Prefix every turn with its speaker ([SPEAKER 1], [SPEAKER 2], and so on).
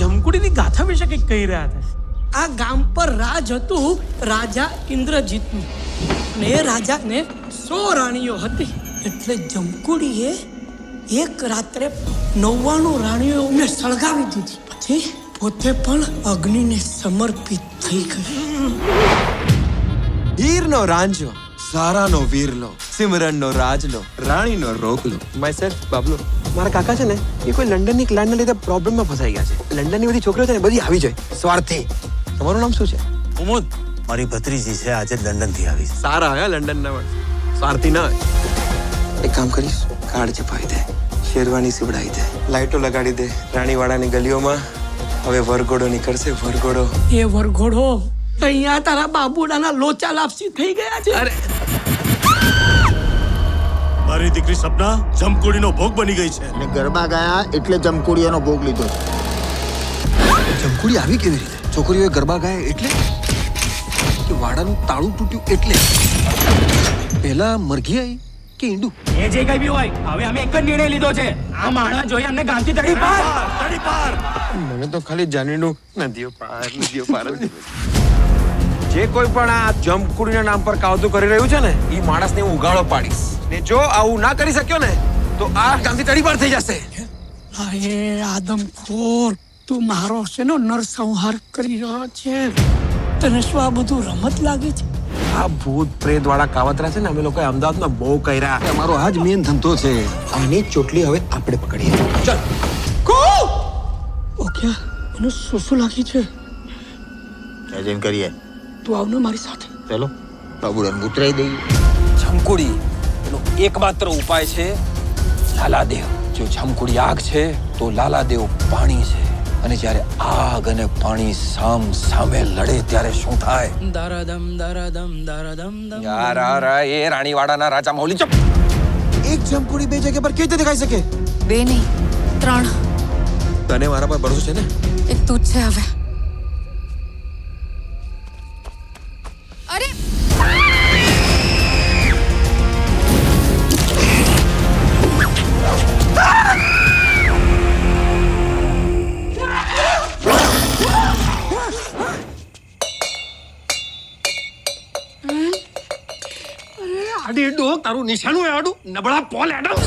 [SPEAKER 1] જમકુડીની ગાથા વિશે કંઈક કહી રહ્યા હતા.
[SPEAKER 2] આ ગામ પર રાજ હતું રાજા ઇન્દ્રજીતનું, અને એ રાજાને 100 રાણીઓ હતી. એટલે જમકુડીએ એક રાત્રે 99 રાણીઓને સળગાવી દીધી. પછી પોતે પણ અગ્નિને સમર્પિત થઈ ગઈ.
[SPEAKER 3] હીરનો રાંજો, સારાનો વીરલો, સિમરનનો રાજલો, રાણીનો રોકલો. માય સેલ્ફ બાબલો. મારા કાકા છે ને, એ કોઈ લંડનની ક્લાયન્ટના લીધે પ્રોબ્લેમમાં ફસાઈ ગયા છે. લંડનની બધી છોકરીઓ છે ને, બધી આવી જાય સ્વાર્થી. તમારું નામ શું છે?
[SPEAKER 4] ઉમુદ, મારી ભત્રીજી છે, આજે લંડનથી આવી છે.
[SPEAKER 3] સારા હે લંડનના પણ, સ્વાર્થી ના હોય. એક કામ કરીશ, કાર્ડ છપાવી દે, શેરવાની સીવડાવી દે, લાઈટો લગાડી દે. રાણીવાડાની ગલીઓમાં હવે વરઘોડો નીકળશે, વરઘોડો.
[SPEAKER 2] એ વરઘોડો અહીંયા તારા બાબુડાના લોચા લાપસી થઈ ગયા છે.
[SPEAKER 3] અરે
[SPEAKER 4] મારી દીકરી સપના જમકુડીનો ભોગ બની ગઈ છે.
[SPEAKER 5] અને ગરબા ગયા એટલે જમકુડીઓનો ભોગ લીધો.
[SPEAKER 3] જમકુડી આવી કેવી રીતે? છોકરીઓએ ગરબા ગાયા એટલે કે વાડાનું તાળું તૂટ્યું એટલે? પહેલા મરઘી આવી કે ઈંડું?
[SPEAKER 6] એ જે કઈ બી હોય, હવે અમે એક જ નિર્ણય લીધો છે. આ માણસ જોઈએ અમને ગામથી તડી પાર.
[SPEAKER 3] મને તો ખાલી જાનવીનું નદીઓ પાર જ. જે કોઈ પણ આ જમકુડીના નામ પર કાવતું કરી રહ્યું છે ને, એ માણસને હું ઉગાડો પાડીશ. ને જો આવું ના કરી શક્યો ને, તો આ ગામથી તડીપાર થઈ જશે.
[SPEAKER 2] અરે આદમખોર, તું મારો શેનો નરસંહાર કરી રહ્યો છે? તને શું આ બધું રમત લાગે છે?
[SPEAKER 3] આ ભૂત પ્રેત વાળા કાવતરા છે ને, અમે લોકોએ અમદાવાદમાં બહુ કર્યા. અમારો આ જ મેન ધંધો છે. આની ચોટલી હવે આપણે પકડીએ. ચાલ
[SPEAKER 2] ઓકે, મને શું લાગી છે?
[SPEAKER 5] જઈને કરીએ.
[SPEAKER 2] તું આવને મારી સાથે.
[SPEAKER 5] ચલો બાબુડાને ઉતરાઈ દઈએ.
[SPEAKER 7] જમકુડી એનો એકમાત્ર ઉપાય છે લાલાદેવ. જો જમકુડી આગ છે તો લાલાદેવ પાણી છે, અને જ્યારે આગ અને પાણી સામે લડે ત્યારે શું થાય?
[SPEAKER 6] દરદમ દરદમ દરદમ દમ.
[SPEAKER 7] યાર એ રાણીવાડાના રાજા મૌલી ચપ.
[SPEAKER 3] એક જમકુડી બે જગ્યા પર કેવી રીતે દેખાઈ શકે?
[SPEAKER 8] 2 નહીં 3.
[SPEAKER 3] તને મારા પર ભરોસો છે ને?
[SPEAKER 8] એક તું જ છે હવે. અરે
[SPEAKER 1] આડી ડો તારું નિશાનું આડું નબળા પોલ એડમ.